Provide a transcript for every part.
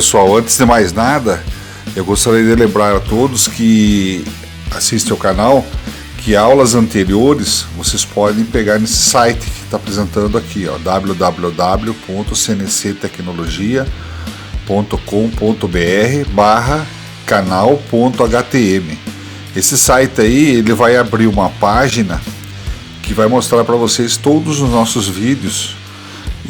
pessoal, antes de mais nada, eu gostaria de lembrar a todos que assistem ao canal que aulas anteriores vocês podem pegar nesse site que está apresentando aqui, www.cnctecnologia.com.br/canal.htm. Esse site aí, ele vai abrir uma página que vai mostrar para vocês todos os nossos vídeos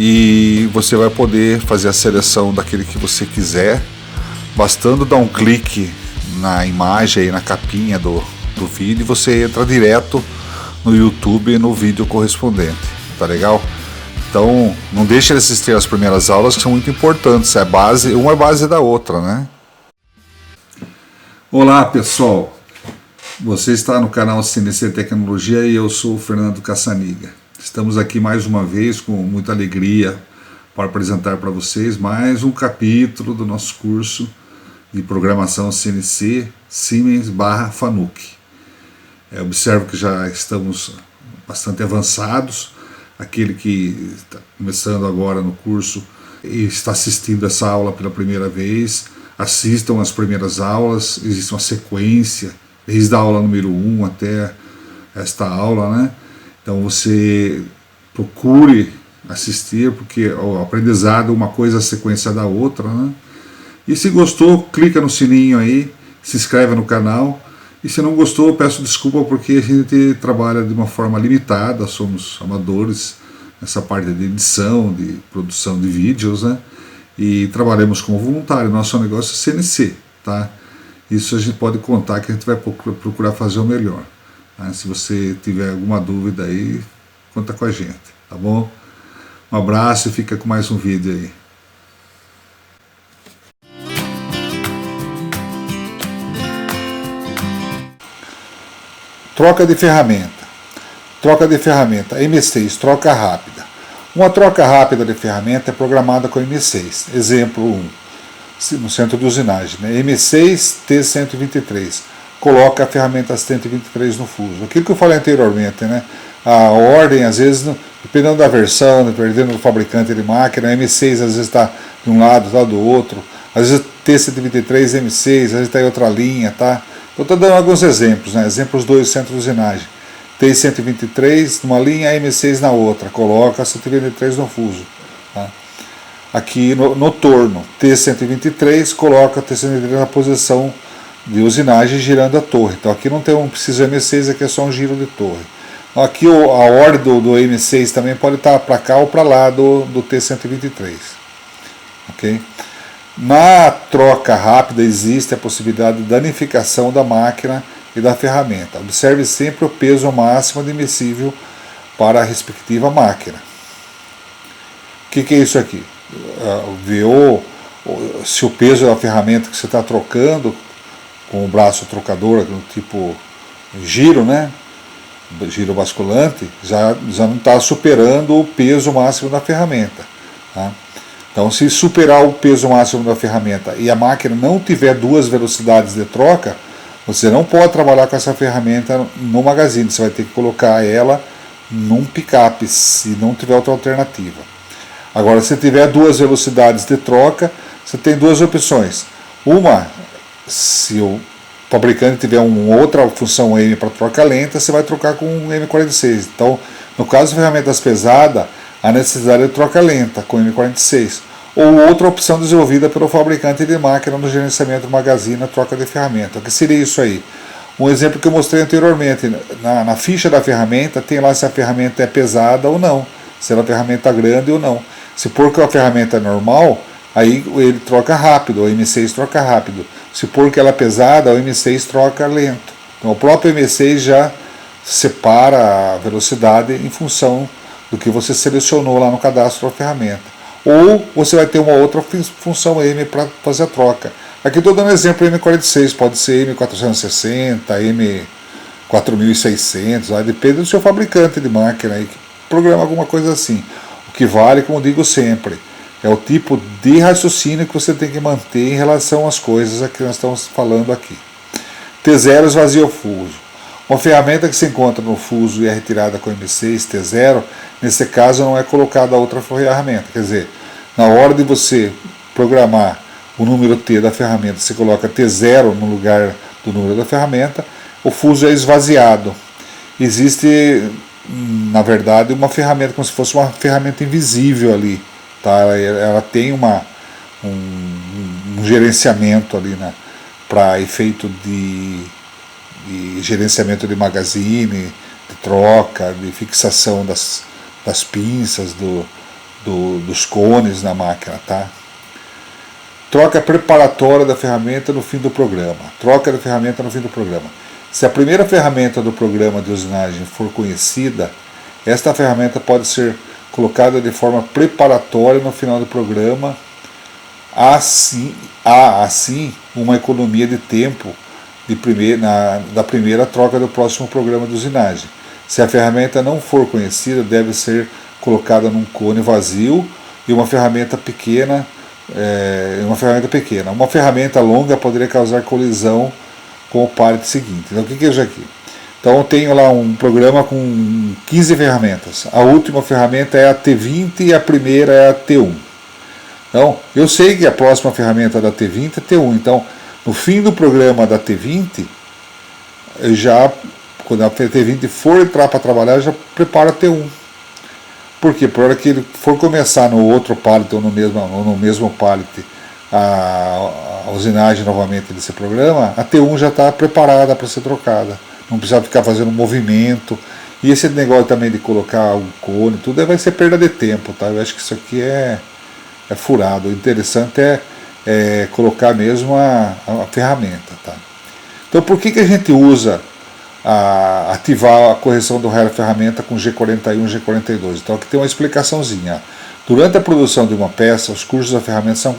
e você vai poder fazer a seleção daquele que você quiser, bastando dar um clique na imagem aí, na capinha do vídeo, e você entra direto no YouTube no vídeo correspondente, tá legal? Então não deixe de assistir as primeiras aulas, que são muito importantes, uma é base da outra, né? Olá pessoal, você está no canal CNC Tecnologia e eu sou o Fernando Cassaniga. Estamos aqui mais uma vez com muita alegria para apresentar para vocês mais um capítulo do nosso curso de programação CNC Siemens/Fanuc. Observo que já estamos bastante avançados. Aquele que está começando agora no curso e está assistindo essa aula pela primeira vez, assistam as primeiras aulas, existe uma sequência, desde a aula número 1 até esta aula, né? Então você procure assistir, porque o aprendizado, uma coisa é a sequência da outra, né? E se gostou, clica no sininho aí, se inscreve no canal. E se não gostou, peço desculpa, porque a gente trabalha de uma forma limitada, somos amadores nessa parte de edição, de produção de vídeos, né? E trabalhamos como voluntário, nosso negócio é CNC, tá? Isso a gente pode contar que a gente vai procurar fazer o melhor, né? Se você tiver alguma dúvida aí, conta com a gente, tá bom? Um abraço e fica com mais um vídeo aí. Troca de ferramenta. Troca de ferramenta. M6, troca rápida. Uma troca rápida de ferramenta é programada com M6. Exemplo 1, no centro de usinagem, né? M6 T123. Coloca a ferramenta 123 no fuso. Aquilo que eu falei anteriormente, né? A ordem, às vezes, dependendo da versão, dependendo do fabricante de máquina, a M6 às vezes está de um lado, está do outro. Às vezes T123, M6, às vezes está em outra linha, tá? Eu estou dando alguns exemplos, né? Exemplos 2 centro de usinagem. T123 numa linha, M6 na outra. Coloca 123 no fuso. Tá? Aqui no torno, T123, coloca T123 na posição de usinagem girando a torre. Então aqui não precisa M6, aqui é só um giro de torre. Aqui a ordem do M6 também pode estar para cá ou para lá do T123. Ok? Na troca rápida existe a possibilidade de danificação da máquina e da ferramenta. Observe sempre o peso máximo admissível para a respectiva máquina. O que é isso aqui? VO, se o peso da ferramenta que você está trocando com o braço trocador, no tipo giro, né? Giro basculante, já não está superando o peso máximo da ferramenta. Tá? Então, se superar o peso máximo da ferramenta e a máquina não tiver duas velocidades de troca, você não pode trabalhar com essa ferramenta no magazine. Você vai ter que colocar ela num picape, se não tiver outra alternativa. Agora, se tiver duas velocidades de troca, você tem duas opções. Uma, se o fabricante tiver uma outra função M para troca lenta, você vai trocar com um M46. Então, no caso de ferramentas pesadas, a necessidade de troca lenta com M46, ou outra opção desenvolvida pelo fabricante de máquina no gerenciamento do magazine, a troca de ferramenta. O que seria isso aí? Um exemplo que eu mostrei anteriormente, na ficha da ferramenta tem lá se a ferramenta é pesada ou não, se ela é uma ferramenta grande ou não. Se for que a ferramenta é normal, aí ele troca rápido, o M6 troca rápido. Se for que ela é pesada, o M6 troca lento. Então o próprio M6 já separa a velocidade em função do que você selecionou lá no cadastro da ferramenta. Ou você vai ter uma outra função M para fazer a troca. Aqui estou dando exemplo M46, pode ser M460, M4600, depende do seu fabricante de máquina, aí, que programa alguma coisa assim. O que vale, como digo sempre, é o tipo de raciocínio que você tem que manter em relação às coisas que nós estamos falando aqui. T0 esvazia o fuso. Uma ferramenta que se encontra no fuso e é retirada com M6, T0, nesse caso não é colocada outra ferramenta. Quer dizer, na hora de você programar o número T da ferramenta, você coloca T0 no lugar do número da ferramenta, o fuso é esvaziado. Existe, na verdade, uma ferramenta como se fosse uma ferramenta invisível ali, tá? Ela tem um gerenciamento ali, né, para efeito de gerenciamento de magazine, de troca, de fixação das pinças, dos cones na máquina, tá? Troca preparatória da ferramenta no fim do programa. Troca da ferramenta no fim do programa. Se a primeira ferramenta do programa de usinagem for conhecida, esta ferramenta pode ser colocada de forma preparatória no final do programa. Há assim uma economia de tempo da primeira troca do próximo programa de usinagem. Se a ferramenta não for conhecida, deve ser colocada num cone vazio e uma ferramenta pequena. Uma ferramenta longa poderia causar colisão com o pallet seguinte. Então, o que é isso aqui? Então, eu tenho lá um programa com 15 ferramentas. A última ferramenta é a T20 e a primeira é a T1. Então, eu sei que a próxima ferramenta da T20 é T1. Então, no fim do programa da T20, quando a T20 for entrar para trabalhar, eu já preparo a T1. Por quê? Por hora que ele for começar no outro pallet ou no mesmo pallet a usinagem novamente desse programa, a T1 já está preparada para ser trocada. Não precisa ficar fazendo movimento. E esse negócio também de colocar o cone, tudo vai ser perda de tempo, tá? Eu acho que isso aqui é furado. O interessante é colocar mesmo a ferramenta, tá? Então, por que a gente usa ativar a correção do raio da ferramenta com G41 e G42? Então, aqui tem uma explicaçãozinha. Durante a produção de uma peça, os cursos da ferramenta são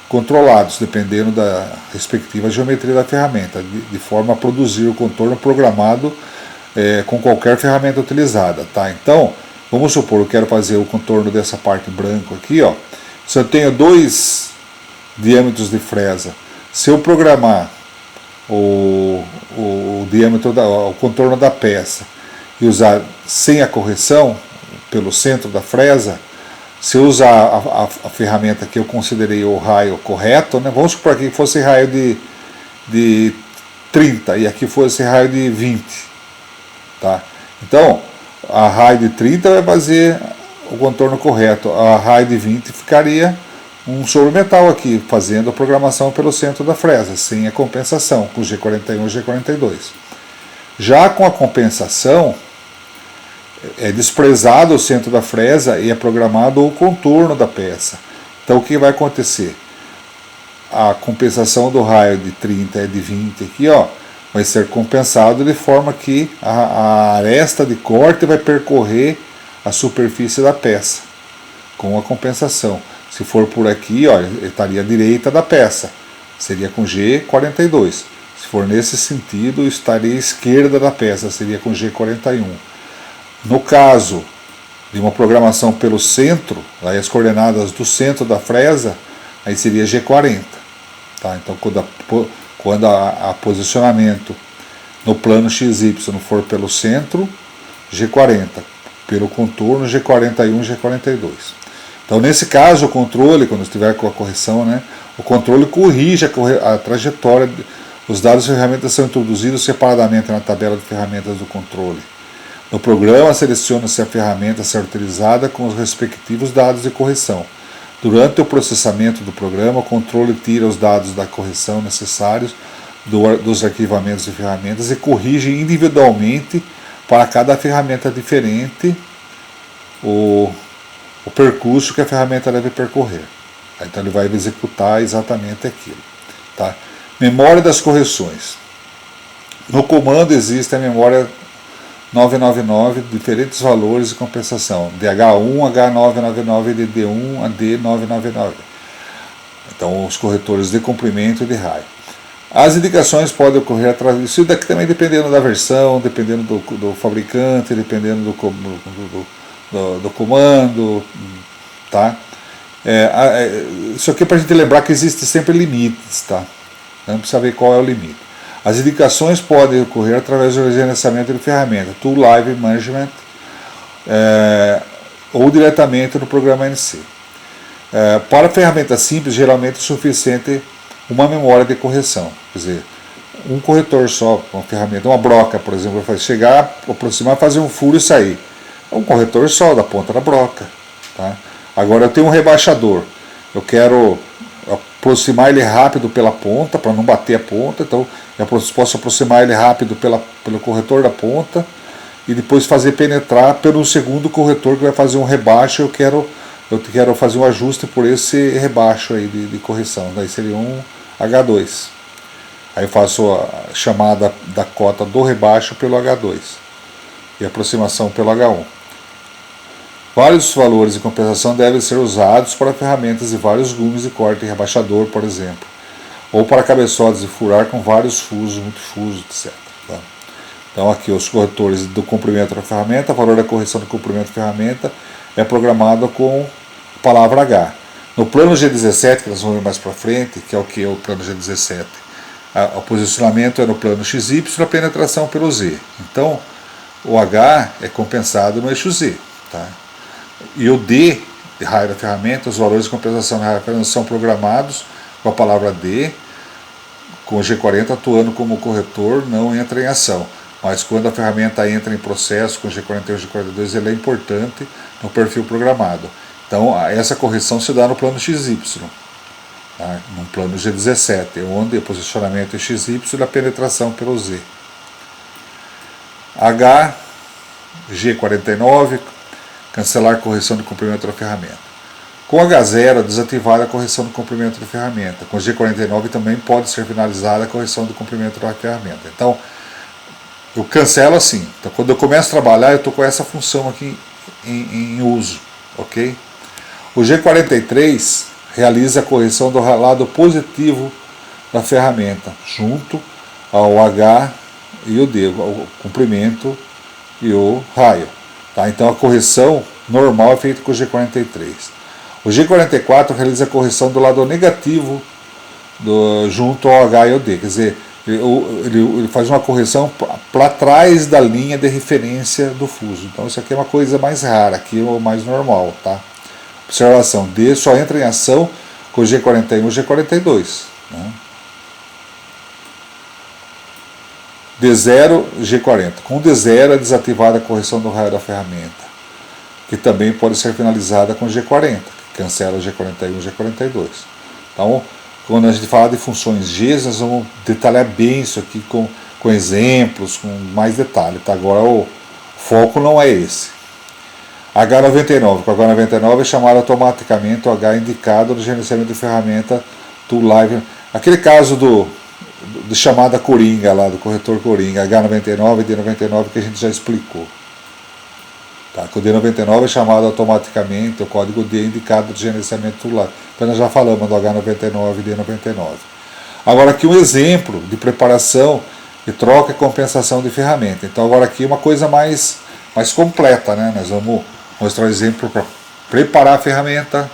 controlados, dependendo da respectiva geometria da ferramenta, de forma a produzir o contorno programado com qualquer ferramenta utilizada, tá? Então, vamos supor, eu quero fazer o contorno dessa parte branca aqui, ó. Se eu tenho 2 diâmetros de fresa, se eu programar o diâmetro o contorno da peça e usar sem a correção pelo centro da fresa, se eu usar a ferramenta que eu considerei o raio correto, né, vamos supor que fosse raio de 30 e aqui fosse raio de 20, tá? Então, a raio de 30 vai fazer o contorno correto, a raio de 20 ficaria um sobremetal aqui, fazendo a programação pelo centro da fresa, sem a compensação, com G41 e G42. Já com a compensação, é desprezado o centro da fresa e é programado o contorno da peça. Então o que vai acontecer? A compensação do raio de 30 e de 20 aqui, ó, vai ser compensado de forma que a aresta de corte vai percorrer a superfície da peça com a compensação. Se for por aqui, ó, ele estaria à direita da peça, seria com G42. Se for nesse sentido, estaria à esquerda da peça, seria com G41. No caso de uma programação pelo centro, aí as coordenadas do centro da fresa, aí seria G40. Tá? Então, quando a posicionamento no plano XY for pelo centro, G40. Pelo contorno, G41 e G42. Então, nesse caso, o controle, quando estiver com a correção, né, o controle corrige a trajetória. Os dados de ferramentas são introduzidos separadamente na tabela de ferramentas do controle. No programa, seleciona-se a ferramenta a ser utilizada com os respectivos dados de correção. Durante o processamento do programa, o controle tira os dados da correção necessários dos arquivamentos de ferramentas e corrige individualmente para cada ferramenta diferente o percurso que a ferramenta deve percorrer. Então ele vai executar exatamente aquilo. Tá? Memória das correções. No comando existe a memória 999, diferentes valores de compensação, DH1, H999 e DD1 a D999. Então os corretores de comprimento e de raio. As indicações podem ocorrer através disso daqui também dependendo da versão, dependendo do fabricante, dependendo do comando, tá? Isso aqui é para a gente lembrar que existe sempre limites, tá? Não precisa ver qual é o limite. As indicações podem ocorrer através do gerenciamento de ferramenta, Tool Live Management, ou diretamente no programa NC. Para ferramenta simples, geralmente é suficiente uma memória de correção. Quer dizer, um corretor só, uma ferramenta, uma broca, por exemplo, vai chegar, aproximar, fazer um furo e sair. É um corretor só da ponta da broca. Tá? Agora eu tenho um rebaixador. Eu quero aproximar ele rápido pela ponta, para não bater a ponta. Então eu posso aproximar ele rápido pelo corretor da ponta e depois fazer penetrar pelo segundo corretor que vai fazer um rebaixo. Eu quero fazer um ajuste por esse rebaixo aí de correção. Daí seria um H2. Aí eu faço a chamada da cota do rebaixo pelo H2 e aproximação pelo H1. Vários valores de compensação devem ser usados para ferramentas de vários gumes de corte e rebaixador, por exemplo, ou para cabeçotes de furar com vários fusos, multifusos, etc. Tá? Então aqui os corretores do comprimento da ferramenta, o valor da correção do comprimento da ferramenta é programado com a palavra H. No plano G17, que nós vamos ver mais para frente, que é o que é o plano G17, o posicionamento é no plano XY, a penetração pelo Z. Então o H é compensado no eixo Z. Tá? E o D de raio da ferramenta, os valores de compensação de raio da ferramenta são programados com a palavra D, com o G40 atuando como corretor, não entra em ação. Mas quando a ferramenta entra em processo com o G41 e o G42, ele é importante no perfil programado. Então essa correção se dá no plano XY, tá? No plano G17, onde o posicionamento é XY e a penetração pelo Z. H, G49, cancelar a correção do comprimento da ferramenta. Com H0, desativar a correção do comprimento da ferramenta. Com G49 também pode ser finalizada a correção do comprimento da ferramenta. Então, eu cancelo assim. Então, quando eu começo a trabalhar, eu estou com essa função aqui em uso. Ok? O G43 realiza a correção do lado positivo da ferramenta, junto ao H e o D, o comprimento e o raio. Tá? Então a correção normal é feita com o G43. O G44 realiza a correção do lado negativo junto ao H e ao D. Quer dizer, ele faz uma correção para trás da linha de referência do fuso. Então isso aqui é uma coisa mais rara, aqui é o mais normal. Tá? Observação, D só entra em ação com o G41 e o G42. Né? D0, G40. Com o D0 é desativada a correção do raio da ferramenta, que também pode ser finalizada com o G40, que cancela o G41 e o G42. Então, quando a gente fala de funções G, nós vamos detalhar bem isso aqui com exemplos, com mais detalhe. Tá? Agora o foco não é esse. H99. Com H99 é chamado automaticamente o H indicado no gerenciamento de ferramenta do Live. Aquele caso de chamada Coringa lá, do corretor Coringa, H99 e D99 que a gente já explicou. Tá? Que o D99 é chamado automaticamente, o código D é indicado no gerenciamento do Live. Então nós já falamos do H99 e D99. Agora aqui um exemplo de preparação e troca e compensação de ferramenta. Então agora aqui uma coisa mais completa, né? Nós vamos mostrar um exemplo para preparar a ferramenta,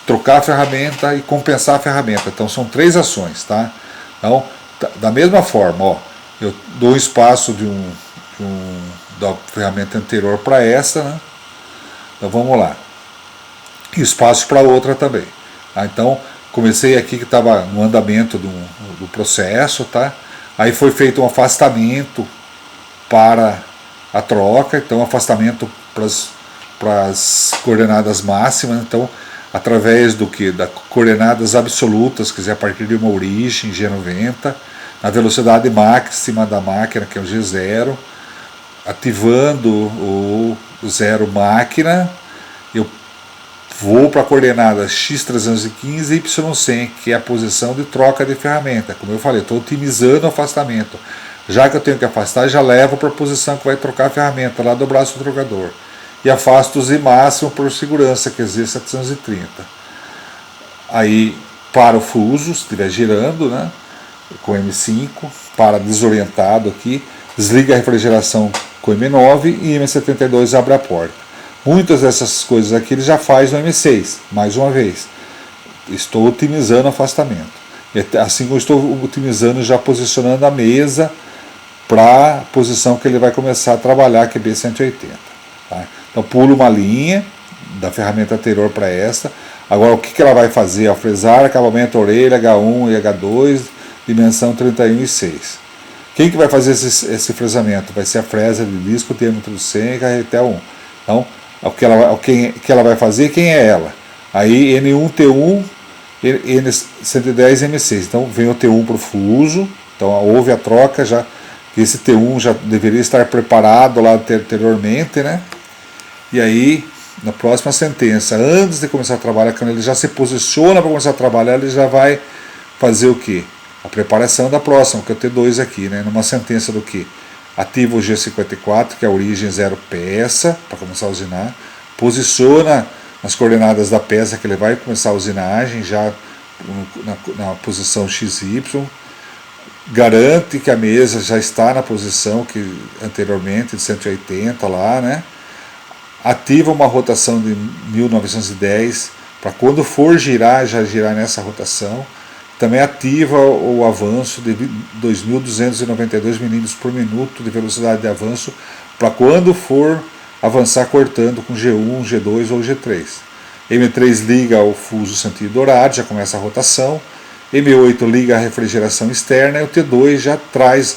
trocar a ferramenta e compensar a ferramenta. Então são 3 ações, tá? Então, da mesma forma, ó, eu dou um espaço da ferramenta anterior para essa, né? Então vamos lá. E espaço para outra também. Tá? Então, comecei aqui que estava no andamento do processo, tá? Aí foi feito um afastamento para a troca, então afastamento para as coordenadas máximas, então através do que? Das coordenadas absolutas, quer dizer, a partir de uma origem, G90, na velocidade máxima da máquina, que é o G0, ativando o 0 máquina, eu vou para a coordenada X315 e Y100, que é a posição de troca de ferramenta. Como eu falei, estou otimizando o afastamento. Já que eu tenho que afastar, já levo para a posição que vai trocar a ferramenta, lá do braço do trocador. E afasto o Z máximo por segurança, que é Z730. Aí para o fuso, se estiver girando, né, com M5, para desorientado aqui, desliga a refrigeração com M9 e M72 abre a porta. Muitas dessas coisas aqui ele já faz no M6, mais uma vez. Estou otimizando o afastamento. Assim como estou otimizando, já posicionando a mesa para a posição que ele vai começar a trabalhar, que é B180. Tá? Então pulo uma linha da ferramenta anterior para esta, Agora, o que ela vai fazer? Fresar, acabamento, orelha, H1 e H2, dimensão 31 e 6. Quem que vai fazer esse fresamento? Vai ser a fresa de disco, diâmetro 100 e carretel 1. Então, o que ela vai fazer, quem é ela? Aí N1, T1, N110 e M6. Então, vem o T1 para o fuso. Então, houve a troca, já esse T1 já deveria estar preparado lá anteriormente, né? E aí, na próxima sentença, antes de começar a trabalhar, quando ele já se posiciona para começar a trabalhar, ele já vai fazer o quê? A preparação da próxima, que é o T2 aqui, né? Numa sentença do que? Ativa o G54, que é a origem 0 peça, para começar a usinar, posiciona nas coordenadas da peça que ele vai começar a usinagem, já na posição XY, garante que a mesa já está na posição que anteriormente, de 180 lá, né? Ativa uma rotação de 1910, para quando for girar, já girar nessa rotação. Também ativa o avanço de 2.292 milímetros por minuto de velocidade de avanço, para quando for avançar cortando com G1, G2 ou G3. M3 liga o fuso sentido horário, já começa a rotação. M8 liga a refrigeração externa e o T2 já traz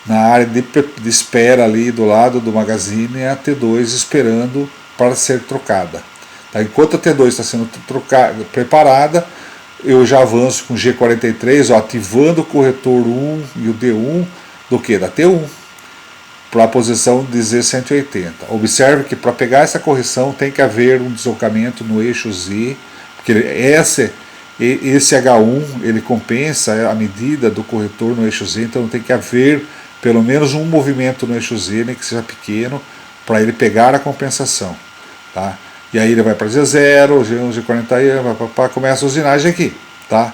na área de espera ali do lado do magazine a T2 esperando para ser trocada. Tá? Enquanto a T2 está sendo preparada, eu já avanço com G43, ó, ativando o corretor 1 e o D1 do que? Da T1 para a posição de Z180. Observe que para pegar essa correção tem que haver um deslocamento no eixo Z, porque esse H1 ele compensa a medida do corretor no eixo Z, então tem que haver pelo menos um movimento no eixo Z, nem que seja pequeno, para ele pegar a compensação. Tá? E aí ele vai para Z0, G1, G40, começa a usinagem aqui. Tá?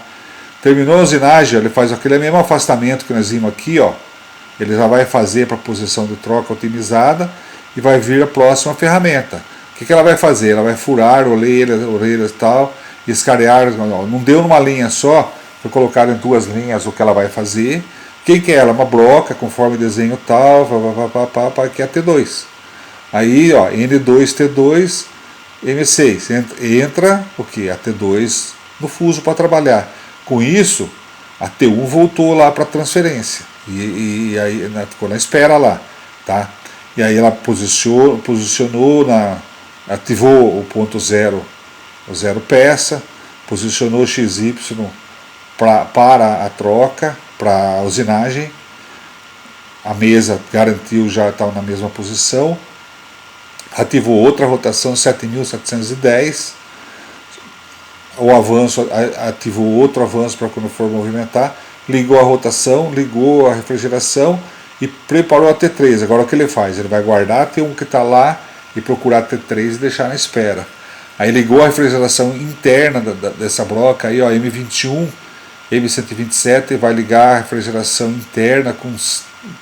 Terminou a usinagem, ele faz aquele mesmo afastamento que nós vimos aqui, ó. Ele já vai fazer para a posição de troca otimizada e vai vir a próxima ferramenta. O que ela vai fazer? Ela vai furar orelhas e tal, escarear, não deu numa linha só, foi colocado em duas linhas o que ela vai fazer. Quem que é ela? Uma broca, conforme desenho tal, que é a T2. Aí, ó, N2, T2, M6. Entra o que? A T2 no fuso para trabalhar. Com isso, a T1 voltou lá para transferência. E aí ficou na espera lá. Tá? E aí ela posicionou, ativou o ponto 0, o 0 peça, posicionou o XY para a troca, para a usinagem. A mesa garantiu já estar na mesma posição. Ativou outra rotação 7.710. O avanço, ativou outro avanço para quando for movimentar. Ligou a rotação, ligou a refrigeração e preparou a T3. Agora o que ele faz? Ele vai guardar a T1 que está lá e procurar a T3 e deixar na espera. Aí ligou a refrigeração interna dessa broca, aí, ó, M21, M127, vai ligar a refrigeração interna com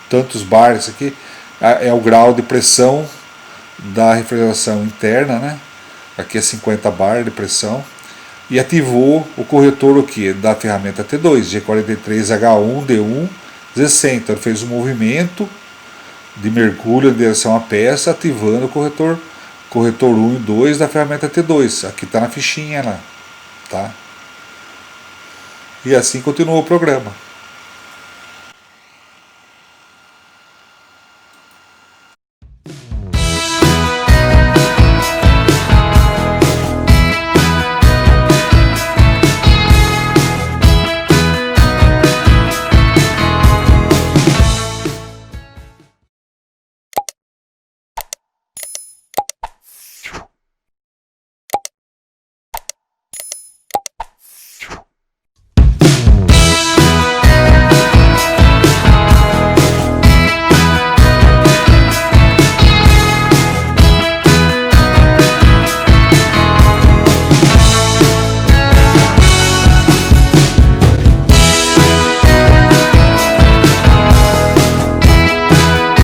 tantos bars aqui. É o grau de pressão da refrigeração interna, né? Aqui é 50 bar de pressão. E ativou o corretor o que? Da ferramenta T2, G43, H1, D1, Z100. Então ele fez um movimento de mergulho em direção à peça, ativando o corretor 1 e 2 da ferramenta T2. Aqui está na fichinha lá. Tá? E assim continuou o programa.